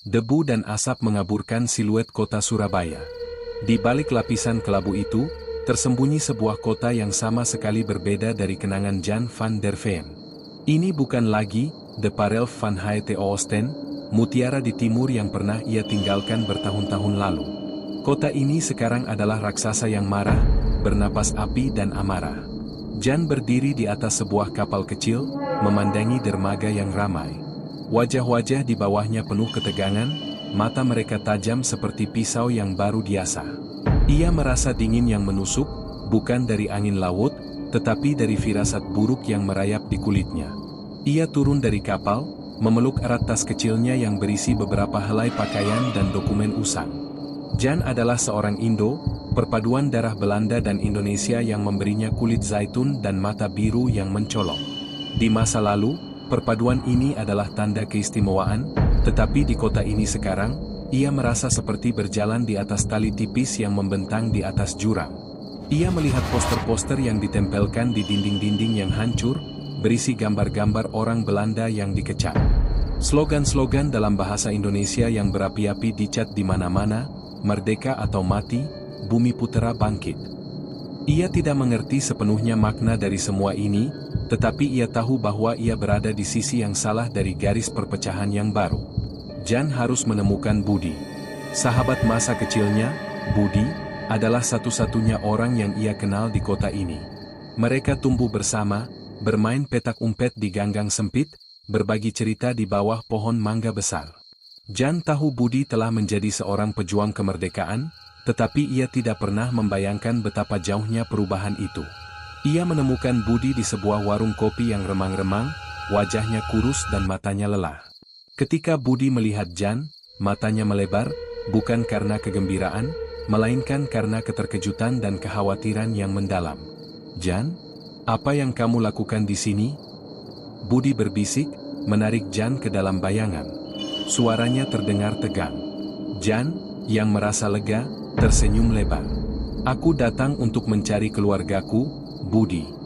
Debu dan asap mengaburkan siluet kota Surabaya. Di balik lapisan kelabu itu, tersembunyi sebuah kota yang sama sekali berbeda dari kenangan Jan van der Veen. Ini bukan lagi De Parel van Haete Oosten, mutiara di timur yang pernah ia tinggalkan bertahun-tahun lalu. Kota ini sekarang adalah raksasa yang marah, bernapas api dan amarah. Jan berdiri di atas sebuah kapal kecil, memandangi dermaga yang ramai. Wajah-wajah di bawahnya penuh ketegangan, mata mereka tajam seperti pisau yang baru diasah. Ia merasa dingin yang menusuk, bukan dari angin laut, tetapi dari firasat buruk yang merayap di kulitnya. Ia turun dari kapal, memeluk erat tas kecilnya yang berisi beberapa helai pakaian dan dokumen usang. Jan adalah seorang Indo, perpaduan darah Belanda dan Indonesia yang memberinya kulit zaitun dan mata biru yang mencolok. Di masa lalu, perpaduan ini adalah tanda keistimewaan, tetapi di kota ini sekarang, ia merasa seperti berjalan di atas tali tipis yang membentang di atas jurang. Ia melihat poster-poster yang ditempelkan di dinding-dinding yang hancur, berisi gambar-gambar orang Belanda yang dikecam. Slogan-slogan dalam bahasa Indonesia yang berapi-api dicat di mana-mana, merdeka atau mati, bumi putera bangkit. Ia tidak mengerti sepenuhnya makna dari semua ini, tetapi ia tahu bahwa ia berada di sisi yang salah dari garis perpecahan yang baru. Jan harus menemukan Budi. Sahabat masa kecilnya, Budi, adalah satu-satunya orang yang ia kenal di kota ini. Mereka tumbuh bersama, bermain petak umpet di ganggang sempit, berbagi cerita di bawah pohon mangga besar. Jan tahu Budi telah menjadi seorang pejuang kemerdekaan, tetapi ia tidak pernah membayangkan betapa jauhnya perubahan itu. Ia menemukan Budi di sebuah warung kopi yang remang-remang, wajahnya kurus dan matanya lelah. Ketika Budi melihat Jan, matanya melebar, bukan karena kegembiraan, melainkan karena keterkejutan dan kekhawatiran yang mendalam. "Jan, apa yang kamu lakukan di sini?" Budi berbisik, menarik Jan ke dalam bayangan. Suaranya terdengar tegang. Jan, yang merasa lega, tersenyum lebar. "Aku datang untuk mencari keluargaku, Budi."